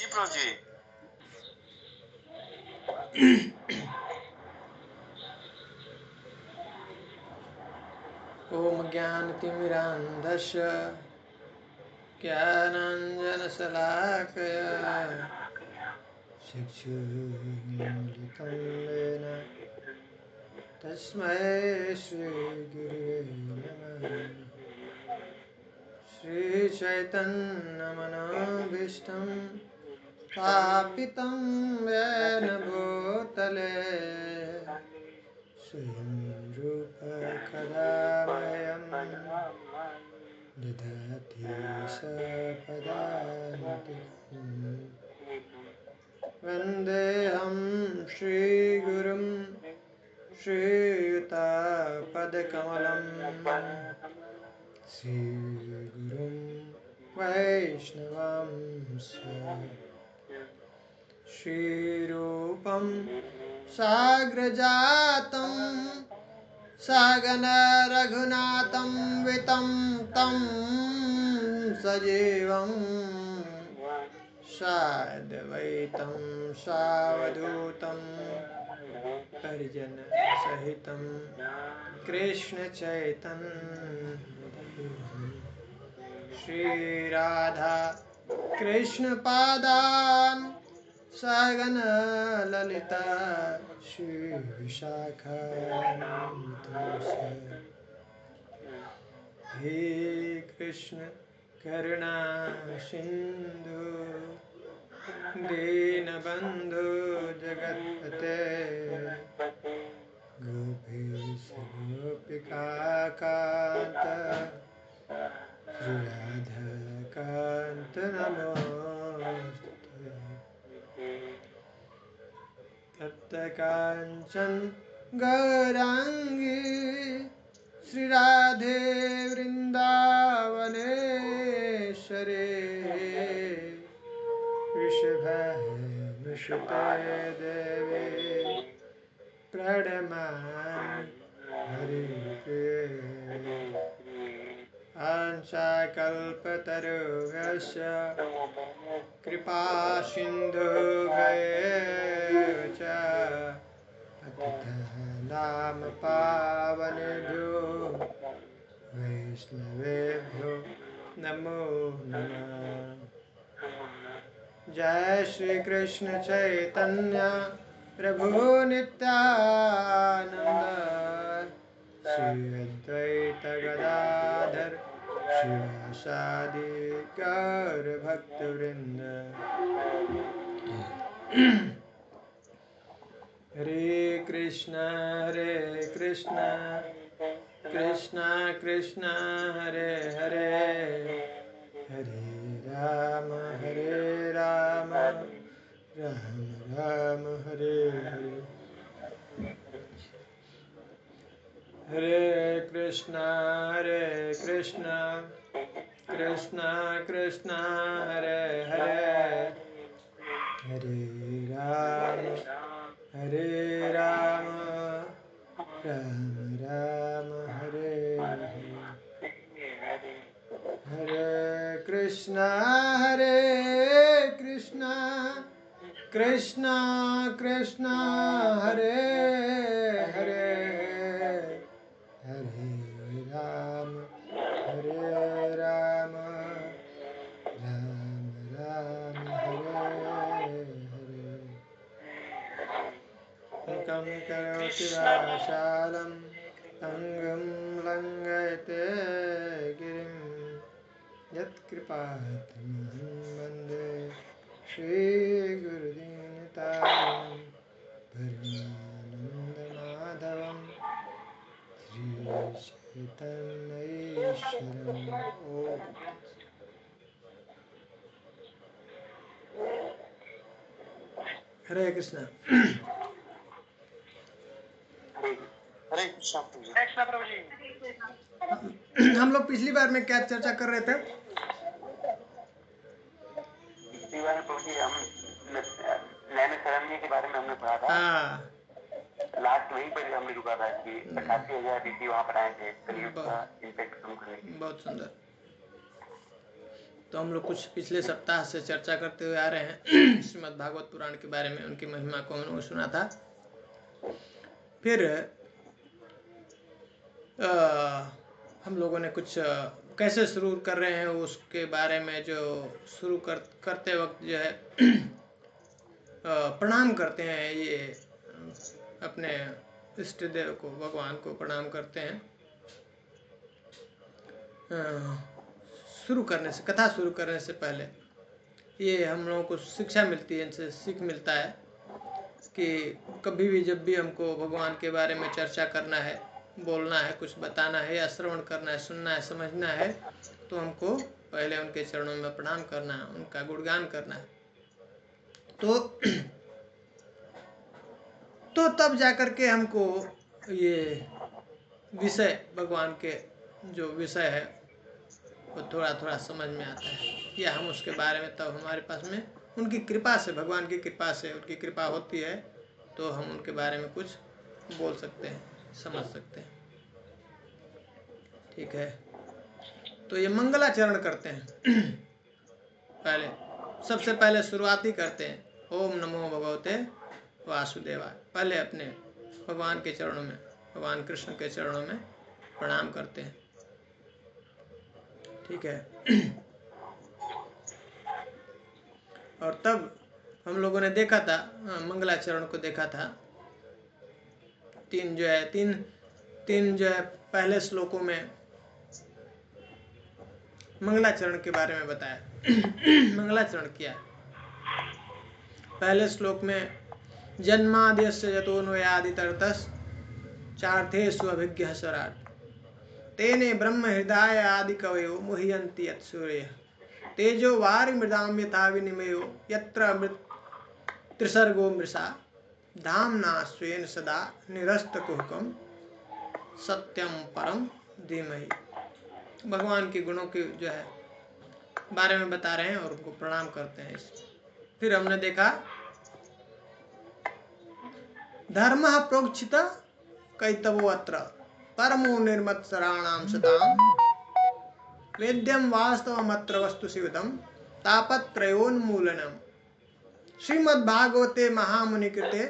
जी प्रभु जी। ओम ज्ञानतिमिरान्धस्य ज्ञानाञ्जनशलाकया चक्षुरुन्मीलितं येन तस्मै श्रीगुरुवे नमः। श्रीचैतन्यमनोभीष्टं स्थापितं येन भूतले स्वयं रूप कदा मह्यं ददाति सपदान्तिकम्। वन्देऽहं श्रीगुरुं श्रीयुतापदकमलं श्रीगुरुं वैष्णवांश्च श्रीरूपं साग्रजातं सहगण रघुनाथं वितं तं सजीवं साद्वैतं सावधूतं परिजनसहितं कृष्णचैतन्य श्रीराधा कृष्णपादान् सहगण ललिता श्रीविशाखान्वितंश्च हे कृष्ण करुणा सिन्धु दीनबन्धु जगत्पते गोपेश गोपिकान्त श्रीराधाकान्त नमोस्तुते। तप्तकाञ्चन गौराङ्गी श्रीराधे वृन्दावनेश्वरे वृषभानुसुते देवे प्रणमामि हरिप्रिये। आंशाकल्पतरुभ्यश्च कृपासिन्धुभ्येव च पतितानां पावनेभ्यो वैष्णवेभ्यो नमो नमः। जय श्री कृष्ण चैतन्य प्रभु नित्यानंद श्री अद्वैत गदाधर शिवासादि गौर भक्तवृंद। हरे कृष्णा कृष्णा कृष्णा हरे हरे हरे राम राम राम हरे हरे। हरे कृष्णा कृष्णा कृष्णा हरे हरे हरे राम राम राम हरे हरे। हरे कृष्णा कृष्णा कृष्णा हरे हरे हरे राम राम राम हरे हरे। एकं करोति वाचालं अंगं लङ्घयते गिरिं यत्कृपातमहं वन्दे श्रीगुरुदीनतारिणं परमानन्दमाधवं श्रीचैतन्यईश्वरम्। ओम हरे कृष्णा। हरे कृष्णा प्रभु जी। हम लोग पिछली बार में क्या चर्चा कर रहे थे? पिछली बार प्रभु जी हम नैन शरण्य के बारे में हमने पढ़ा था। लास्ट वहीं पर हमने रुका था कि 88,000 ऋषि वहाँ पर आए थे कलयुग का इम्पैक्ट कम करने के लिए। बहुत सुंदर। तो हम लोग कुछ पिछले सप्ताह से चर्चा करते हुए आ रहे हैं श्रीमद् भागवत पुराण के बारे में, उनकी महिमा को हम लोगों ने सुना था। फिर हम लोगों ने कुछ कैसे शुरू कर रहे हैं उसके बारे में, जो शुरू करते वक्त जो है प्रणाम करते हैं, ये अपने इष्ट देव को, भगवान को प्रणाम करते हैं। शुरू करने से, कथा शुरू करने से पहले ये हम लोगों को शिक्षा मिलती है, इनसे सीख मिलता है कि कभी भी जब भी हमको भगवान के बारे में चर्चा करना है, बोलना है, कुछ बताना है या श्रवण करना है, सुनना है, समझना है, तो हमको पहले उनके चरणों में प्रणाम करना है, उनका गुणगान करना है। तो तब जाकर के हमको ये विषय, भगवान के जो विषय है वो थोड़ा थोड़ा समझ में आता है, या हम उसके बारे में तब हमारे पास में उनकी कृपा से, भगवान की कृपा से, उनकी कृपा होती है तो हम उनके बारे में कुछ बोल सकते हैं, समझ सकते हैं। ठीक है, तो ये मंगलाचरण करते हैं। पहले सबसे पहले शुरुआत ही करते हैं, ओम नमो भगवते वासुदेवाय। पहले अपने भगवान के चरणों में, भगवान कृष्ण के चरणों में प्रणाम करते हैं। ठीक है, और तब हम लोगों ने देखा था, मंगलाचरण को देखा था, तीन जो है पहले श्लोकों में मंगलाचरण के बारे में बताया। मंगलाचरण किया पहले श्लोक में, जन्माद्यस्य यतोऽन्वयादितरतश्च चार्थेषु अभिज्ञः स्वराट् तेने ब्रह्म हृदय आदि कवयो मुह्यन्ति यत्सूर्यः तेजो वारिमृदां यथा विनिमयो यत्र त्रिसर्गो मृषा धाम्ना स्वेन सदा निरस्तकुहकं सत्यम परम धीमहि। भगवान के गुणों के जो है बारे में बता रहे हैं और उनको प्रणाम करते हैं। फिर हमने देखा, धर्मः प्रोक्षित कैतवो अत्र परमो निर्मत्सराणां सतां वेद्यं वास्तवमत्र वस्तु शिवदं तापत्रयोन्मूलनम्। श्रीमद्भागवते महामुनि कृते,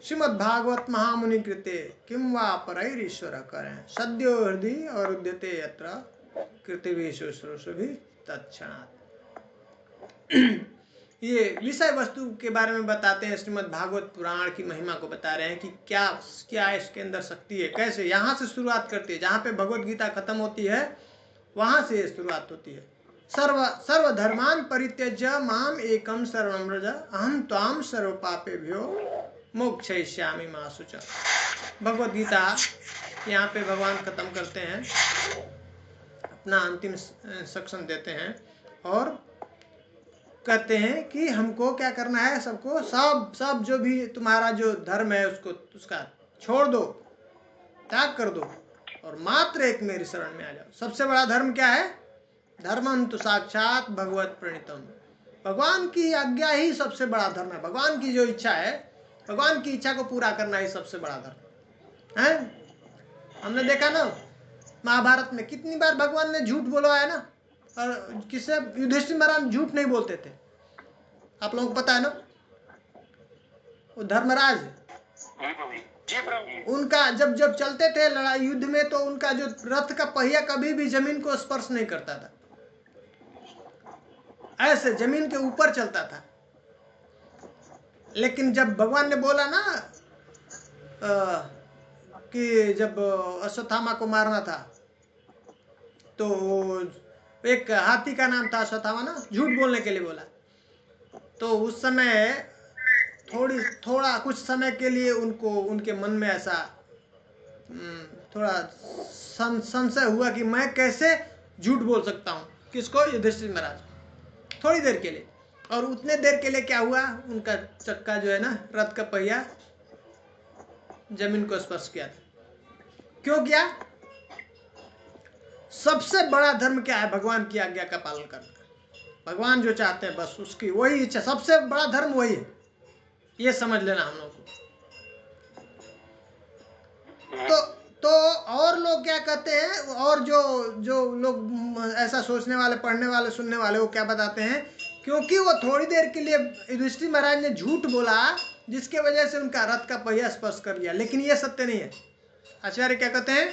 श्रीमद्भागवत महामुनि कृते किं वा परैरीश्वर करें सद्यो हृदि अवरुध्यते यत्र कृतिविषु शुश्रूषुभिः तत्क्षणात्। ये विषय वस्तु के बारे में बताते हैं, श्रीमद् भागवत पुराण की महिमा को बता रहे हैं कि क्या क्या इसके अंदर शक्ति है, कैसे यहाँ से शुरुआत करती है, जहाँ पे भगवत गीता खत्म होती है वहाँ से शुरुआत होती है। सर्वधर्मान् परित्यज्य माम एकम शरणं व्रज अहम त्वां सर्व पापेभ्यो मोक्षयिष्यामि मा शुच। भगवत गीता यहाँ पे भगवान खत्म करते हैं, अपना अंतिम सेक्शन देते हैं और कहते हैं कि हमको क्या करना है, सबको सब जो भी तुम्हारा जो धर्म है उसका छोड़ दो, त्याग कर दो और मात्र एक मेरी शरण में आ जाओ। सबसे बड़ा धर्म क्या है? धर्मं तु साक्षात भगवत प्रणीतम। भगवान की आज्ञा ही सबसे बड़ा धर्म है। भगवान की जो इच्छा है, भगवान की इच्छा को पूरा करना ही सबसे बड़ा धर्म है। हमने देखा ना, महाभारत में कितनी बार भगवान ने झूठ बोला है ना, और किससे? युधिष्ठिर महाराज झूठ नहीं बोलते थे, आप लोगों को पता है ना। वो धर्मराज, उनका जब चलते थे लड़ाई युद्ध में, तो उनका जो रथ का पहिया कभी भी जमीन को स्पर्श नहीं करता था, ऐसे जमीन के ऊपर चलता था। लेकिन जब भगवान ने बोला ना कि जब अश्वत्थामा को मारना था, तो एक हाथी का नाम था अश्वत्थामा ना, झूठ बोलने के लिए बोला, तो उस समय थोड़ा कुछ समय के लिए उनके मन में ऐसा थोड़ा संशय हुआ कि मैं कैसे झूठ बोल सकता हूँ। किसको? युधिष्ठिर महाराज, थोड़ी देर के लिए। और उतने देर के लिए क्या हुआ, उनका चक्का जो है ना, रथ का पहिया जमीन को स्पर्श किया था। क्यों किया? सबसे बड़ा धर्म क्या है? भगवान की आज्ञा का पालन करना। भगवान जो चाहते हैं बस उसकी वही इच्छा, सबसे बड़ा धर्म वही है, ये समझ लेना हम लोग को। तो और लोग क्या कहते हैं, और जो लोग ऐसा सोचने वाले, पढ़ने वाले, सुनने वाले, वो क्या बताते हैं, क्योंकि वो थोड़ी देर के लिए युधिष्ठिर महाराज ने झूठ बोला जिसके वजह से उनका रथ का पहिया स्पर्श कर लिया, लेकिन ये सत्य नहीं है। आचार्य क्या कहते हैं,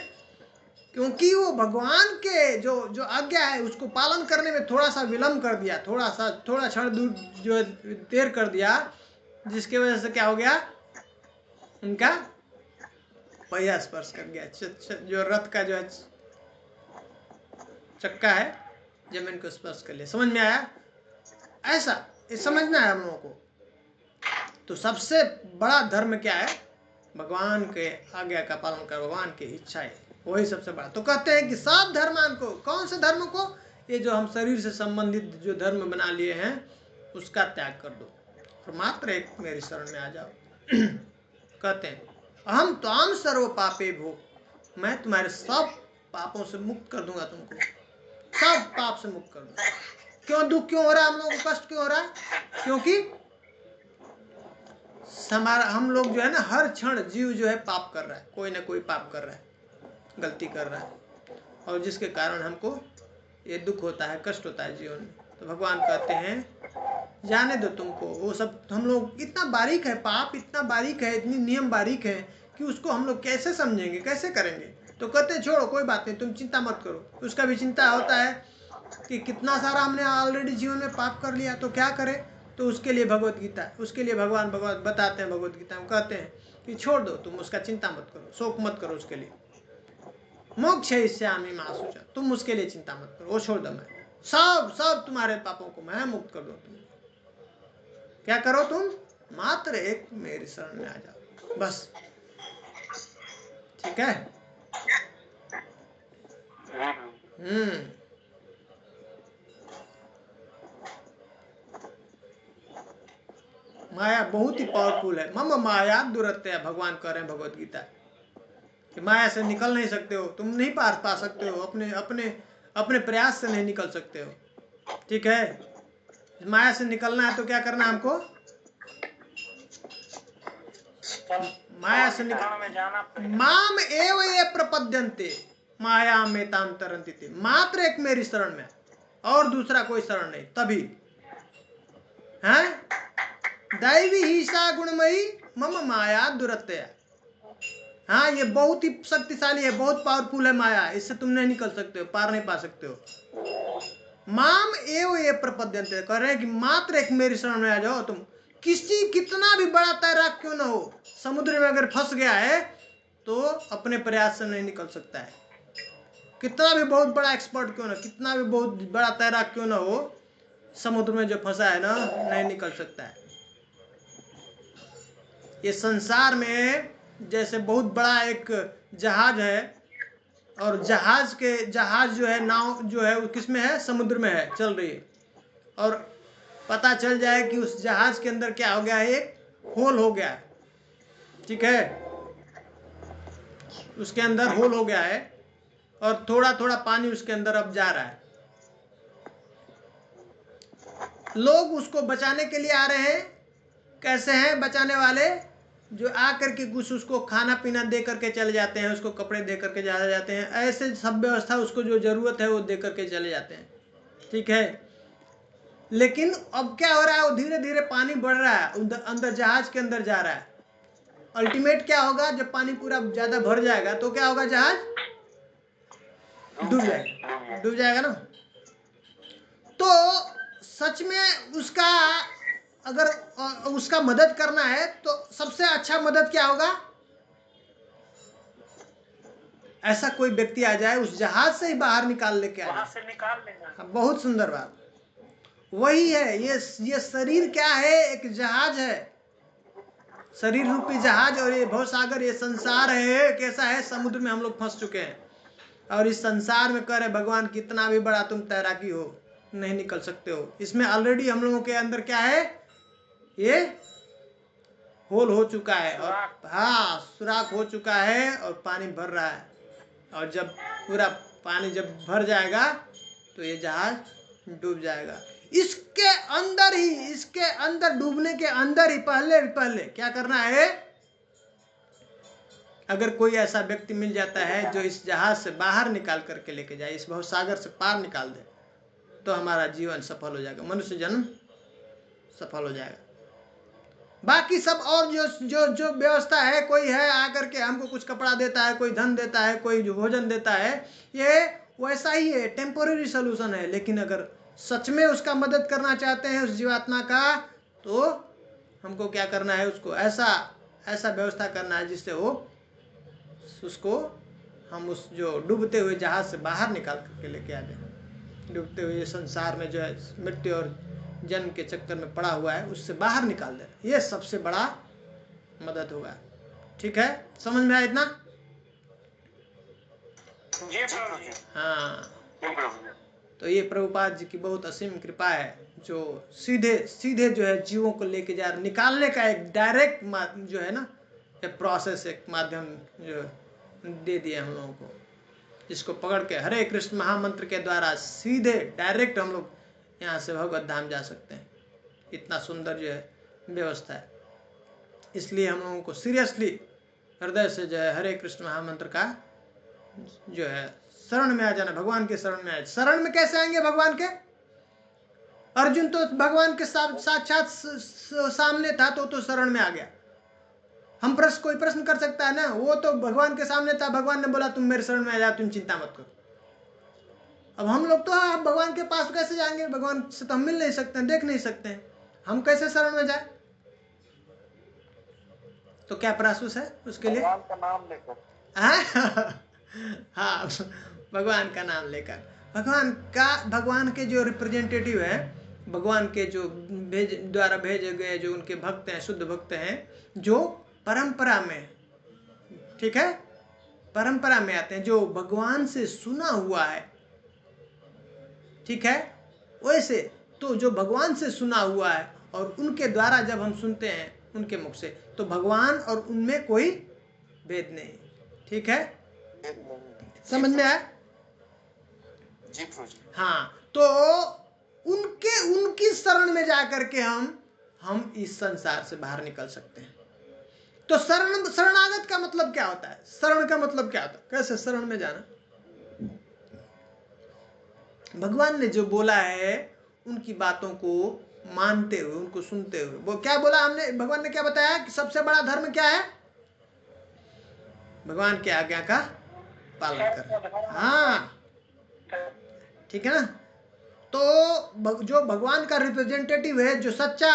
क्योंकि वो भगवान के जो आज्ञा है उसको पालन करने में थोड़ा सा विलम्ब कर दिया, थोड़ा क्षण दूर जो देर कर दिया, जिसके वजह से क्या हो गया, उनका पहिया स्पर्श कर गया, जो रथ का जो चक्का है जमीन को स्पर्श कर लिया। समझ में आया? ऐसा समझना है हम लोगों को। तो सबसे बड़ा धर्म क्या है? भगवान के आज्ञा का पालन कर, भगवान की इच्छा है, वही सबसे बड़ा। तो कहते हैं कि सब धर्मान को, कौन से धर्म को? ये जो हम शरीर से संबंधित जो धर्म बना लिए हैं उसका त्याग कर दो और मात्र एक मेरी शरण में आ जाओ। कहते हैं अहम त्वाम सर्व पापे भो, मैं तुम्हारे सब पापों से मुक्त कर दूंगा, तुमको सब पाप से मुक्त कर दूंगा। क्यों दुख क्यों हो रहा है हम लोगों को, कष्ट क्यों हो रहा है? क्योंकि हम लोग जो है ना, हर क्षण जीव जो है पाप कर रहा है, कोई ना कोई पाप कर रहा है, गलती कर रहा है, और जिसके कारण हमको ये दुख होता है, कष्ट होता है जीवन में। तो भगवान कहते हैं जाने दो तुमको, वो सब हम लोग, इतना बारीक है पाप, इतना बारीक है, इतनी नियम बारीक है कि उसको हम लोग कैसे समझेंगे, कैसे करेंगे? तो कहते हैं छोड़ो, कोई बात नहीं, तुम चिंता मत करो। उसका भी चिंता होता है कि कितना सारा हमने ऑलरेडी जीवन में पाप कर लिया, तो क्या करें? तो उसके लिए भगवत गीता, उसके लिए भगवान बताते हैं भगवत गीता में, कहते हैं कि छोड़ दो, तुम उसका चिंता मत करो, शोक मत करो उसके लिए। मोक्षयिष्यामि मा शुचः, तुम उसके लिए चिंता मत करो, वो छोड़ दो, मैं सब तुम्हारे पापों को मैं मुक्त कर दूं। तुम क्या करो, तुम मात्र एक मेरी शरण में आ जाओ, बस। ठीक है? माया बहुत ही पावरफुल है। मम माया दुरत्या, भगवान कह रहे हैं भगवत गीता कि माया से निकल नहीं सकते हो, तुम नहीं पार पा सकते हो, अपने प्रयास से नहीं निकल सकते हो। ठीक है? माया से निकलना है तो क्या करना है हमको? माया से माम एव ये प्रपद्यन्ते माया में ताम तरन्ति, मात्र एक मेरी शरण में, और दूसरा कोई शरण नहीं। तभी है दैवी हिंसा गुणमयी मम माया दुरत्या। हाँ, ये बहुत ही शक्तिशाली है, बहुत पावरफुल है माया, इससे तुम नहीं निकल सकते हो, पार नहीं पा सकते हो। माम एव ये प्रपद्यन्ते, कह रहे हैं कि मात्र एक मेरी शरण में आ जाओ। तुम कितना भी बड़ा तैराक क्यों ना हो, समुद्र में अगर फंस गया है तो अपने प्रयास से नहीं निकल सकता है। कितना भी बहुत बड़ा एक्सपर्ट क्यों ना, कितना भी बहुत बड़ा तैराक क्यों ना हो, समुद्र में जो फंसा है ना, नहीं निकल सकता है। ये संसार में जैसे बहुत बड़ा एक जहाज है, और जहाज जो है, नाव जो है, वो किस में है? समुद्र में है, चल रही है, और पता चल जाए कि उस जहाज के अंदर क्या हो गया है, एक होल हो गया है। ठीक है? उसके अंदर होल हो गया है और थोड़ा थोड़ा पानी उसके अंदर अब जा रहा है। लोग उसको बचाने के लिए आ रहे हैं। कैसे हैं बचाने वाले? जो आकर के कुछ उसको खाना पीना दे करके चले जाते हैं, उसको कपड़े दे करके चले जाते हैं, ऐसे सब व्यवस्था, उसको जो जरूरत है वो दे करके चले जाते हैं। ठीक है? लेकिन अब क्या हो रहा है, वो धीरे धीरे पानी बढ़ रहा है, अंदर जहाज के अंदर जा रहा है। अल्टीमेट क्या होगा, जब पानी पूरा ज्यादा भर जाएगा तो क्या होगा, जहाज डूब जाएगा ना। तो सच में उसका अगर उसका मदद करना है तो सबसे अच्छा मदद क्या होगा? ऐसा कोई व्यक्ति आ जाए, उस जहाज से ही बाहर निकाल लेके आ जाए, निकाल लेगा। बहुत सुंदर बात वही है। ये शरीर क्या है? एक जहाज है, शरीर रूपी जहाज। और ये भवसागर, ये संसार है, कैसा है? समुद्र में हम लोग फंस चुके हैं, और इस संसार में कह रहे भगवान कितना भी बड़ा तुम तैराकी हो, नहीं निकल सकते हो। इसमें ऑलरेडी हम लोगों के अंदर क्या है, ये होल हो चुका है, और हाँ, सुराख हो चुका है, और पानी भर रहा है। और जब पूरा पानी जब भर जाएगा तो ये जहाज डूब जाएगा। इसके अंदर डूबने के अंदर ही पहले क्या करना है? अगर कोई ऐसा व्यक्ति मिल जाता है जो इस जहाज से बाहर निकाल करके लेके जाए, इस भवसागर से पार निकाल दे, तो हमारा जीवन सफल हो जाएगा, मनुष्य जन्म सफल हो जाएगा। बाकी सब और जो जो जो व्यवस्था है, कोई है आकर के हमको कुछ कपड़ा देता है, कोई धन देता है, कोई जो भोजन देता है, ये वैसा ही है, टेम्पोररी सोल्यूशन है। लेकिन अगर सच में उसका मदद करना चाहते हैं उस जीवात्मा का, तो हमको क्या करना है, उसको ऐसा ऐसा व्यवस्था करना है जिससे वो उसको हम उस जो डूबते हुए जहाज से बाहर निकाल करके लेके आ जाए। डूबते हुए संसार में जो है मृत्यु और जन्म के चक्कर में पड़ा हुआ है, उससे बाहर निकाल दे, ये सबसे बड़ा मदद होगा। ठीक है, समझ में आया इतना? हाँ, तो ये प्रभुपाद जी की बहुत असीम कृपा है, जो सीधे सीधे जो है जीवों को लेके जा रहे, निकालने का एक डायरेक्ट जो है ना, एक प्रोसेस, एक माध्यम जो दे दिया हम लोगों को, जिसको पकड़ के हरे कृष्ण महामंत्र के द्वारा सीधे डायरेक्ट हम लोग यहाँ से भगवत धाम जा सकते हैं। इतना सुंदर जो है व्यवस्था है। इसलिए हम लोगों को सीरियसली हृदय से जो है हरे कृष्ण महामंत्र का जो है शरण में आ जाना, भगवान के शरण में आए। शरण में कैसे आएंगे भगवान के? अर्जुन तो भगवान के साक्षात सामने था, तो शरण में आ गया। हम कोई प्रश्न कर सकता है ना, वो तो भगवान के सामने था, भगवान ने बोला तुम मेरे शरण में आ जाओ, तुम चिंता मत करो। अब हम लोग तो भगवान के पास कैसे जाएंगे? भगवान से तो हम मिल नहीं सकते हैं, देख नहीं सकते हैं, हम कैसे शरण में जाए? तो क्या प्रोसेस है उसके लिए? भगवान का नाम लेकर। हाँ, भगवान का नाम लेकर, भगवान के जो रिप्रेजेंटेटिव है, भगवान के जो द्वारा भेजे गए जो उनके भक्त हैं, शुद्ध भक्त हैं, जो परंपरा में, ठीक है, परंपरा में आते हैं, जो भगवान से सुना हुआ है, ठीक है, वैसे तो जो भगवान से सुना हुआ है और उनके द्वारा जब हम सुनते हैं उनके मुख से, तो भगवान और उनमें कोई भेद नहीं। ठीक है, समझ में आया? जी प्रभु जी। हाँ, तो उनकी शरण में जाकर के हम इस संसार से बाहर निकल सकते हैं। तो शरणागत का मतलब क्या होता है? शरण का मतलब क्या होता है? कैसे शरण में जाना? भगवान ने जो बोला है उनकी बातों को मानते हुए, उनको सुनते हुए। वो क्या बोला हमने? भगवान ने क्या बताया कि सबसे बड़ा धर्म क्या है? भगवान के आज्ञा का पालन करना। हाँ, ठीक है ना? तो जो भगवान का रिप्रेजेंटेटिव है, जो सच्चा,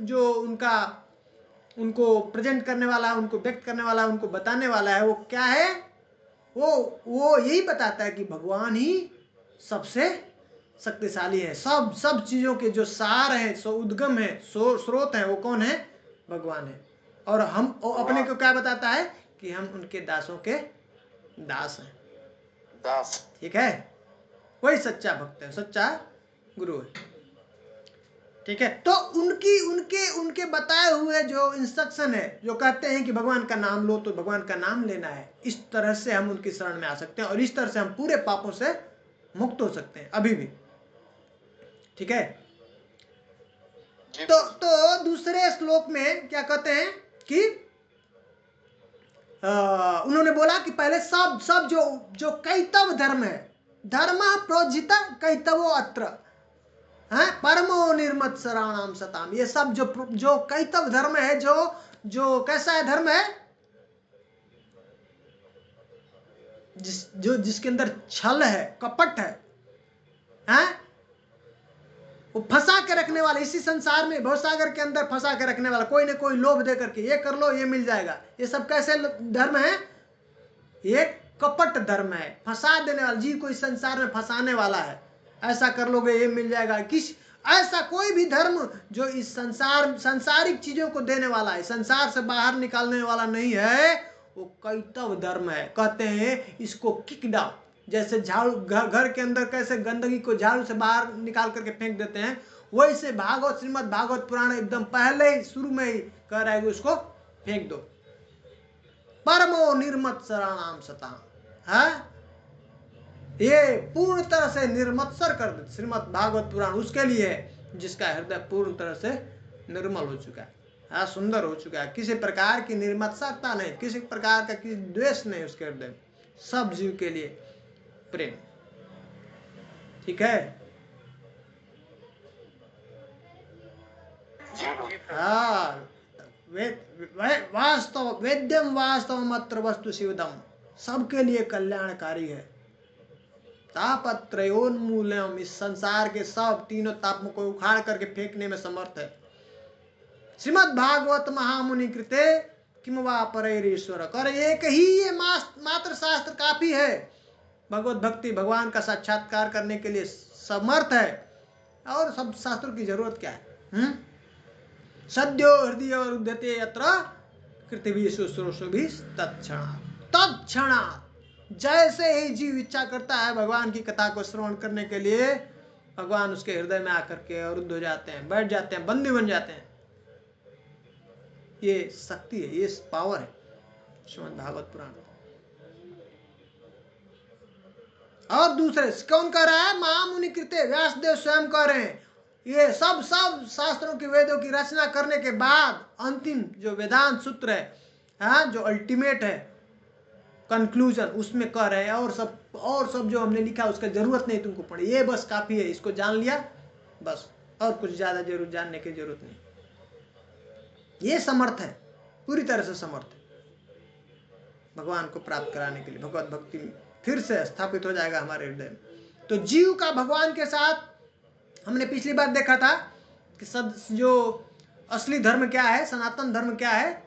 जो उनको प्रेजेंट करने वाला, उनको व्यक्त करने वाला, उनको बताने वाला है, वो क्या है? वो यही बताता है कि भगवान ही सबसे शक्तिशाली है। सब चीजों के जो सार है, सो उद्गम है, स्रोत है, वो कौन है? भगवान है। और हम अपने को क्या बताता है? कि हम उनके दासों के दास हैं। दास, ठीक है, वही सच्चा भक्त है, सच्चा गुरु है। ठीक है, तो उनके बताए हुए जो इंस्ट्रक्शन है, जो कहते हैं कि भगवान का नाम लो, तो भगवान का नाम लेना है। इस तरह से हम उनकी शरण में आ सकते हैं और इस तरह से हम पूरे पापों से मुक्त हो सकते हैं अभी भी। ठीक है, तो दूसरे श्लोक में क्या कहते हैं कि उन्होंने बोला कि पहले सब जो कैतव धर्म है, धर्म प्रोजित कैतवो अत्र, परमो निर्मत्सराणाम सताम, ये सब जो कैतव धर्म है, जो कैसा है धर्म है? जिसके अंदर छल है, कपट है, वो फंसा के रखने वाला, इसी संसार में भवसागर के अंदर फंसा के रखने वाला, कोई ना कोई लोभ दे करके ये कर लो, ये मिल जाएगा। ये सब कैसे धर्म है? ये कपट धर्म है, फंसा देने वाला, जी को इस संसार में फंसाने वाला है। ऐसा कर लोगे ये मिल जाएगा। ऐसा कोई भी धर्म जो इस सांसारिक चीजों को देने वाला है, संसार से बाहर निकालने वाला नहीं है, वो कैतव धर्म है। कहते हैं इसको किक डाउन, जैसे झाड़ू, घर के अंदर कैसे गंदगी को झाड़ू से बाहर निकाल करके फेंक देते हैं, वैसे श्रीमद् भागवत पुराण एकदम पहले ही शुरू में ही कह रहा है कि उसको फेंक दो। परमो निर्मत्सराणाम सताम है, ये पूर्ण तरह से निर्मत्सर कर दे श्रीमद् भागवत पुराण उसके लिए जिसका हृदय पूर्ण तरह से निर्मल हो चुका है। सुंदर हो चुका है। किसी प्रकार की निर्मत्सरता नहीं, किसी प्रकार का किसी द्वेष नहीं उसके हृदय में, सब जीव के लिए प्रेम। ठीक है। हाँ, वास्तव वेद्यम वास्तव मात्र वस्तु शिवदम, सबके लिए कल्याणकारी है। तापत्रयोन्मूलम, इस संसार के सब तीनों तापों को उखाड़ करके फेंकने में समर्थ है। श्रीमद् भागवत महामुनि कृते किम वा परैरीश्वर, कर एक ही ये मात्र शास्त्र काफी है। भगवत भक्ति, भगवान का साक्षात्कार करने के लिए समर्थ है, और सब शास्त्रों की जरूरत क्या है? सद्यो हृदय उद्यते यत्र पृथ्वी शुश्रूषुभि तत्क्षणात्, जैसे ही जीव इच्छा करता है भगवान की कथा को श्रवण करने के लिए, भगवान उसके हृदय में आकर के अवरुद्ध हो जाते हैं, बैठ जाते हैं, बंदी बन जाते हैं। ये शक्ति है, ये पावर है श्रीमद् भागवत पुराण। और दूसरे कौन कह रहा है? महामुनि कृते, व्यासदेव स्वयं कह रहे हैं। ये सब शास्त्रों की, वेदों की रचना करने के बाद अंतिम जो वेदांत सूत्र है, हाँ, जो अल्टीमेट है कंक्लूजन, उसमें कह रहे हैं और सब जो हमने लिखा उसका जरूरत नहीं तुमको पड़े, ये बस काफी है, इसको जान लिया बस, और कुछ ज्यादा जानने की जरूरत नहीं। ये समर्थ है, पूरी तरह से समर्थ है भगवान को प्राप्त कराने के लिए। भगवत भक्ति फिर से स्थापित हो जाएगा हमारे हृदय में। तो जीव का भगवान के साथ, हमने पिछली बार देखा था कि जो असली धर्म क्या है, सनातन धर्म क्या है,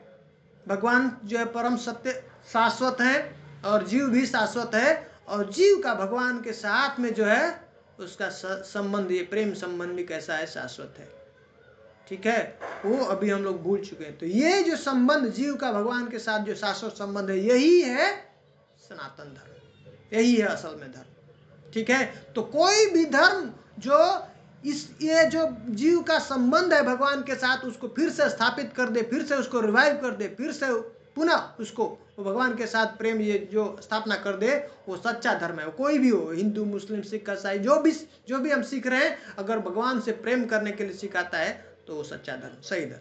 भगवान जो है परम सत्य शाश्वत है, और जीव भी शाश्वत है, और जीव का भगवान के साथ में जो है उसका संबंध, ये प्रेम संबंध भी कैसा है? शाश्वत है। ठीक है, वो अभी हम लोग भूल चुके हैं। तो ये जो संबंध जीव का भगवान के साथ जो शाश्वत संबंध है, यही है सनातन धर्म, यही है असल में धर्म। ठीक है, तो कोई भी धर्म जो ये जो जीव का संबंध है भगवान के साथ, उसको फिर से स्थापित कर दे, फिर से उसको रिवाइव कर दे, फिर से पुनः उसको भगवान के साथ प्रेम ये जो स्थापना कर दे, वो सच्चा धर्म है। कोई भी हो, हिंदू, मुस्लिम, सिख, ईसाई, जो भी हम सीख रहे हैं, अगर भगवान से प्रेम करने के लिए सिखाता है तो वो सच्चा धर्म, सही धर्म।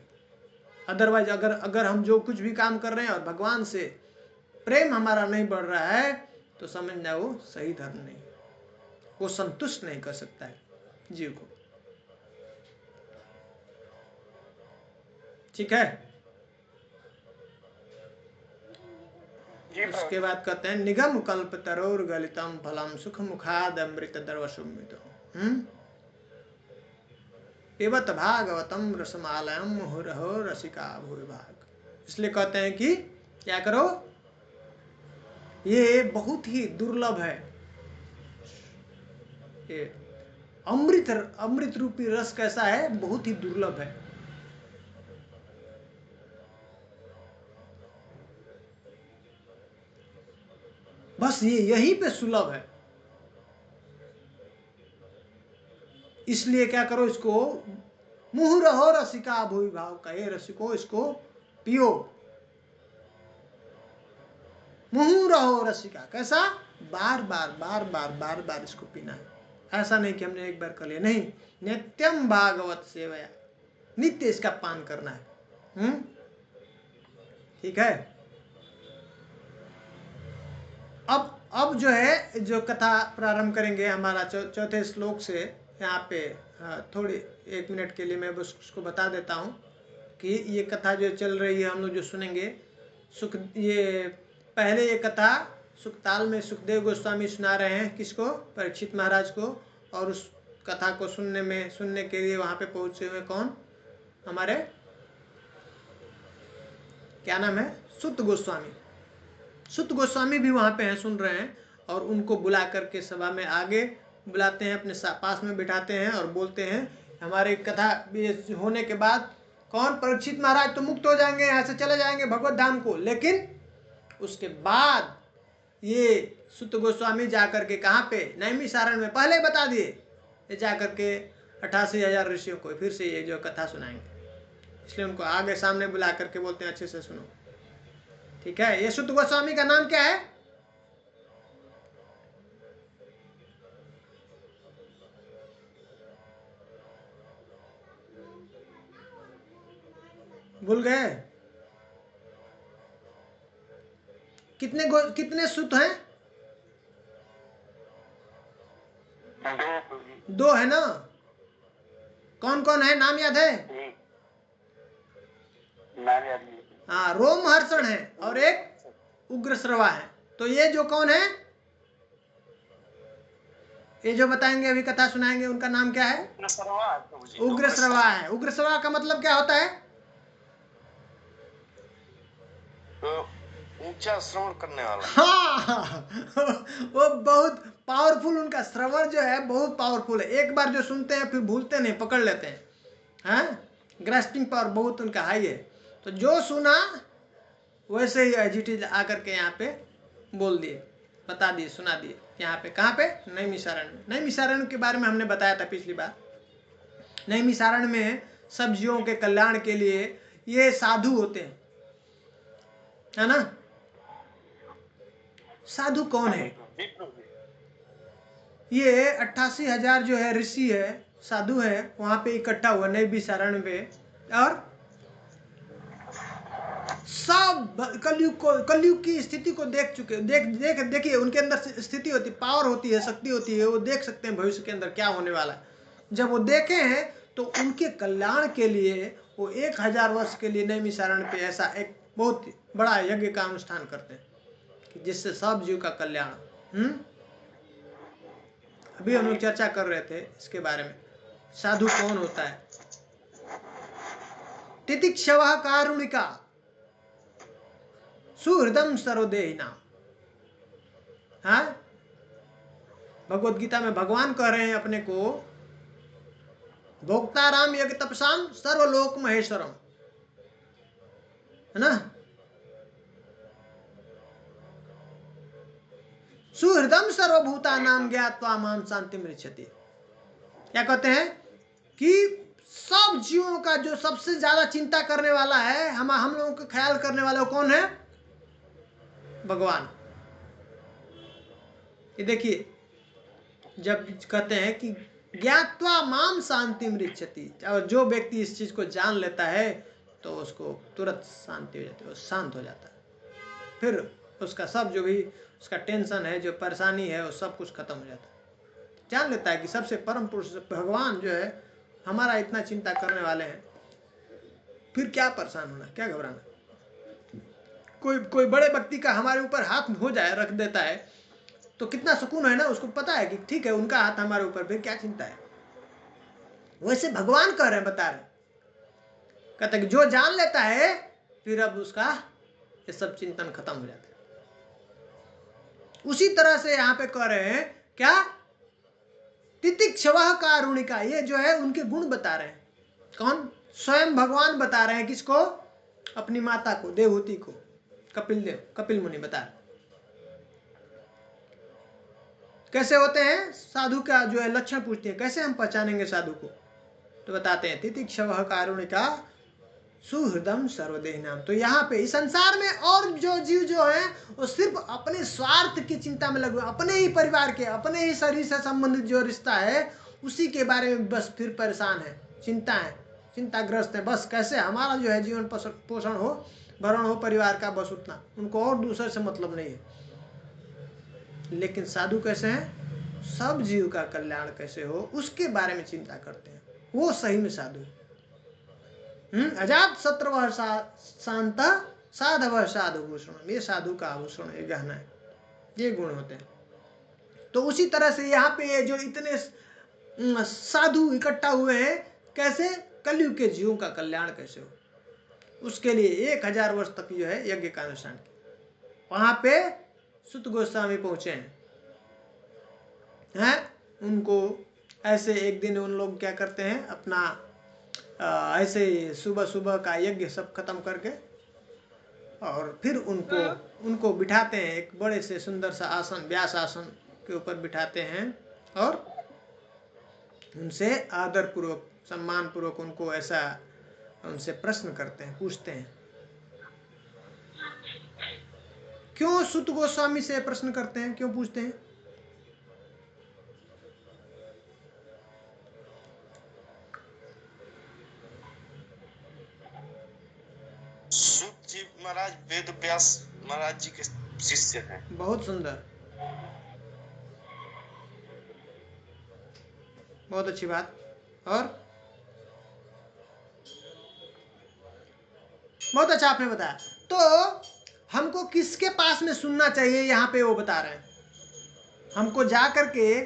अदरवाइज अगर हम जो कुछ भी काम कर रहे हैं और भगवान से प्रेम हमारा नहीं बढ़ रहा है, तो समझना वो सही धर्म नहीं, वो संतुष्ट नहीं कर सकता है जीव को। ठीक है। उसके बाद कहते हैं निगम कल्प तरोर गलितम फलम सुख मुखाद अमृत दर्वसुमित पिबत भागवतम रसमालयम मुहुरहो रसिका भूरिभाग। इसलिए कहते हैं कि क्या करो, ये बहुत ही दुर्लभ है, ये अमृत रूपी रस कैसा है, बहुत ही दुर्लभ है। बस ये यहीं पे सुलभ है। इसलिए क्या करो, इसको मुँह रहो रसिका भूमि भाव का, ये रसिको इसको पियो, मुँह रहो रसिका। कैसा? बार बार बार बार बार बार इसको पीना है। ऐसा नहीं कि हमने एक बार कर लिया, नहीं, नित्यम भागवत सेवया, नित्य इसका पान करना है। ठीक है। अब जो है, जो कथा प्रारंभ करेंगे हमारा चौथे श्लोक से, यहाँ पे थोड़ी 1 मिनट के लिए मैं बस उसको बता देता हूँ कि ये कथा जो चल रही है, हम लोग जो सुनेंगे, ये पहले ये कथा सुखताल में सुखदेव गोस्वामी सुना रहे हैं, किसको? परीक्षित महाराज को। और उस कथा को सुनने के लिए वहाँ पे पहुँचे हुए कौन? हमारे क्या नाम है? सुत गोस्वामी। सुत गोस्वामी भी वहाँ पे हैं, सुन रहे हैं, और उनको बुला करके सभा में आगे बुलाते हैं, अपने पास में बिठाते हैं और बोलते हैं हमारे कथा होने के बाद कौन? परीक्षित महाराज तो मुक्त हो जाएंगे, यहाँ से चले जाएंगे भगवत धाम को, लेकिन उसके बाद ये सुत गोस्वामी जाकर के कहाँ पे? नैमिषारण्य में, पहले बता दिए, ये जाकर के 88,000 ऋषियों को फिर से ये जो कथा सुनाएंगे। इसलिए उनको आगे सामने बुला करके बोलते हैं अच्छे से सुनो। ठीक है। ये सुत गोस्वामी का नाम क्या है? भूल गए? कितने सुत हैं? 2 है ना? कौन कौन है, नाम याद है? नाम याद नहीं। हाँ, रोमहर्षण है और एक उग्रश्रवा है। तो ये जो कौन है, ये जो बताएंगे अभी कथा सुनाएंगे, उनका नाम क्या है? उग्रश्रवा है। उग्रश्रवा का मतलब क्या होता है? तो ऊंचा श्रवण करने वाला। हाँ वो बहुत पावरफुल, उनका श्रवण जो है बहुत पावरफुल है। एक बार जो सुनते हैं फिर भूलते नहीं, पकड़ लेते हैं। हाँ, ग्रास्पिंग पावर बहुत उनका हाई है। तो जो सुना वैसे ही एज इट इज आकर के यहाँ पे बोल दिए, बता दिए, सुना दिए। यहाँ पे कहाँ पे? नैमिषारण्य। नैमिषारण्य के बारे में हमने बताया था पिछली बार। नैमिषारण्य में सब जीवों के कल्याण के लिए ये साधु होते हैं, है ना? साधु कौन है? ये 88,000 जो है ऋषि है, साधु है, वहां पे इकट्ठा हुआ नैमिषारण्य पे। और सब कलयुग की स्थिति को देख चुके। देखिए उनके अंदर स्थिति होती, पावर होती है, शक्ति होती है। वो देख सकते हैं भविष्य के अंदर क्या होने वाला है। जब वो देखे हैं तो उनके कल्याण के लिए वो 1000 वर्ष के लिए नैमिषारण्य पे ऐसा एक बहुत बड़ा यज्ञ का अनुष्ठान करते हैं कि जिससे सब जीव का कल्याण। अभी हम लोग चर्चा कर रहे थे इसके बारे में, साधु कौन होता है। तितिक्षवः कारुणिका सुहृदम सर्वदेहिना। हाँ, भगवत गीता में भगवान कह रहे हैं अपने को, भोक्ताराम यज्ञ तपसाम सर्वलोक महेश्वरम, है ना? सुहृदम सर्वभूतानां ज्ञात्वा मां शांतिम ऋच्छति। क्या कहते हैं कि सब जीवों का जो सबसे ज्यादा चिंता करने वाला है, हम लोगों का ख्याल करने वाला कौन है? भगवान। ये देखिए, जब कहते हैं कि ज्ञात्वा माम शांतिम ऋच्छति, और जो व्यक्ति इस चीज को जान लेता है तो उसको तुरंत शांति हो जाती है, वो शांत हो जाता है। फिर उसका सब जो भी उसका टेंशन है, जो परेशानी है, वो सब कुछ खत्म हो जाता है। जान लेता है कि सबसे परम पुरुष भगवान जो है हमारा इतना चिंता करने वाले हैं, फिर क्या परेशान होना, क्या घबराना। कोई बड़े व्यक्ति का हमारे ऊपर हाथ हो जाए, रख देता है, तो कितना सुकून है ना। उसको पता है कि ठीक है, उनका हाथ हमारे ऊपर, फिर क्या चिंता है। वैसे भगवान कह रहे हैं, बता रहे, कहते कि जो जान लेता है फिर अब उसका ये सब चिंतन खत्म हो जाता है। उसी तरह से यहाँ पे कह रहे हैं क्या? तितिक्षवः कारुणिका, ये जो है उनके गुण बता रहे हैं। कौन? स्वयं भगवान बता रहे हैं। किसको? अपनी माता को, देवहूति को। कपिल मुनि बता रहे। कैसे होते हैं साधु का जो है लक्षण पूछते हैं, कैसे हम पहचानेंगे साधु को? तो बताते हैं तितिक्षवः कारुणिका सुहृदम सर्वदेहिनाम। तो यहाँ पे इस संसार में और जो जीव जो है वो सिर्फ अपने स्वार्थ की चिंता में लगे, अपने ही परिवार के, अपने ही शरीर से संबंधित जो रिश्ता है उसी के बारे में बस फिर परेशान है, चिंताग्रस्त है। बस कैसे हमारा जो है जीवन पोषण हो, भरण हो परिवार का, बस उतना। उनको और दूसरे से मतलब नहीं है। लेकिन साधु कैसे हैं? सब जीव का कल्याण कैसे हो उसके बारे में चिंता करते हैं। वो सही में साधु है। अजात शत्रवः शांत साधवः साधुभूषण, ये साधु का आभूषण, ये गहना है, ये गुण होते हैं। तो उसी तरह से यहाँ पे जो इतने साधु इकट्ठा हुए हैं, कैसे? कलयुग के जीवों का कल्याण कैसे हो उसके लिए 1000 वर्ष तक जो है यज्ञ का अनुष्ठान किया। वहां पे सुत गोस्वामी पहुंचे हैं। उनको ऐसे एक दिन उन लोग क्या करते हैं, अपना ऐसे सुबह सुबह का यज्ञ सब खत्म करके, और फिर उनको बिठाते हैं एक बड़े से सुंदर सा आसन, व्यास आसन के ऊपर बिठाते हैं, और उनसे आदर पूर्वक, सम्मान पूर्वक उनको ऐसा उनसे प्रश्न करते हैं, पूछते हैं। क्यों सुत गोस्वामी से प्रश्न करते हैं, क्यों पूछते हैं? जी महाराज वेद व्यास महाराज जी के शिष्य हैं। बहुत सुंदर, बहुत अच्छी बात। और बहुत अच्छा आपने बताया। तो हमको किसके पास में सुनना चाहिए, यहाँ पे वो बता रहे हैं। हमको जा करके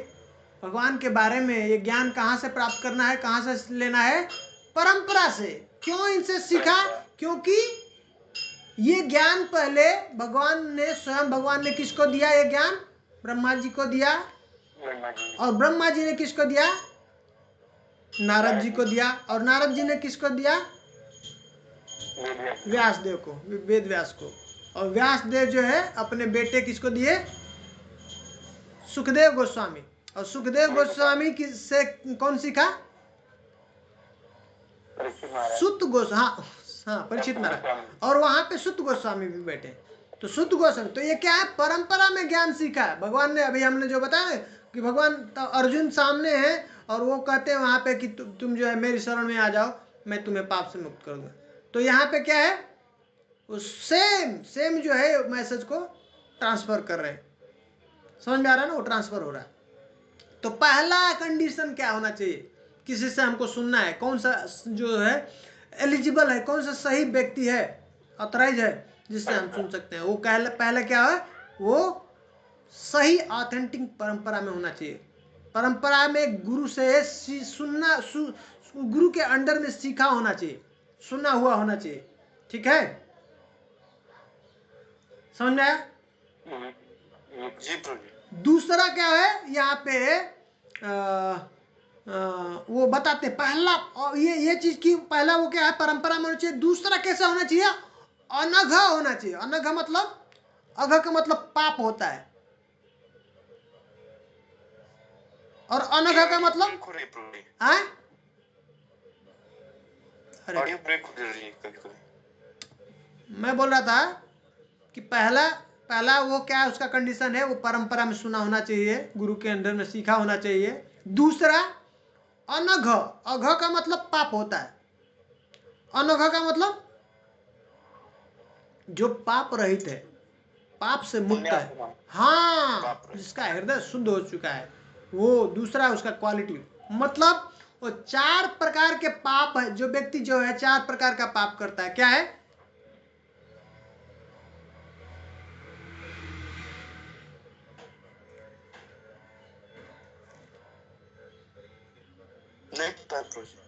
भगवान के बारे में ये ज्ञान कहाँ से प्राप्त करना है, कहाँ से लेना है? परंपरा से। क्यों इनसे सीखा? क्योंकि ये ज्ञान पहले भगवान ने स्वयं किसको दिया? ये ज्ञान ब्रह्मा जी को दिया, और ब्रह्मा जी ने किसको दिया? नारद जी को दिया, और नारद जी ने किसको दिया? व्यास देव को, वेद व्यास को। और व्यास देव जो है अपने बेटे किसको दिए? सुखदेव गोस्वामी। और सुखदेव गोस्वामी से कौन सीखा? सुत गोस्वामी। हाँ, परीक्षित महाराज। और वहां पे सुत गोस्वामी भी बैठे। तो सुत गोस्वामी, तो ये क्या है? परंपरा में ज्ञान सीखा है भगवान ने। अभी हमने जो बताया कि भगवान तो अर्जुन सामने है और वो कहते हैं वहां पे कि तुम जो है मेरी शरण में आ जाओ, मैं तुम्हें पाप से मुक्त करूंगा। तो यहाँ पे क्या है? वो सेम जो है मैसेज को ट्रांसफर कर रहे हैं। समझ में आ रहा है ना? वो ट्रांसफर हो रहा है। तो पहला कंडीशन क्या होना चाहिए? किसी से हमको सुनना है, कौन सा जो है एलिजिबल है, कौन सा सही व्यक्ति है, ऑथराइज है, जिससे हम सुन सकते हैं। वो पहले क्या है? वो सही ऑथेंटिक परंपरा में होना चाहिए। परंपरा में गुरु से सुनना, गुरु के अंडर में सीखा होना चाहिए, सुना हुआ होना चाहिए। ठीक है, समझ में आया? जी प्रभु। दूसरा क्या है यहाँ पे? वो बताते पहला, और ये चीज की पहला वो क्या है? परंपरा में होना चाहिए। दूसरा कैसा होना चाहिए? अनघ होना चाहिए। अनघ मतलब, अघ का मतलब पाप होता है, और अनघ का मतलब हाँ? मैं बोल रहा था कि पहला वो क्या है? उसका कंडीशन है वो परंपरा में सुना होना चाहिए, गुरु के अंडर में सीखा होना चाहिए। दूसरा अनघ, अघ का मतलब पाप होता है, अनघ का मतलब जो पाप रहित है, पाप से मुक्त है। हाँ, जिसका हृदय शुद्ध हो चुका है, वो दूसरा उसका क्वालिटी। मतलब वो 4 प्रकार के पाप है, जो व्यक्ति जो है 4 प्रकार का पाप करता है। क्या है? नहीं पता प्रभु।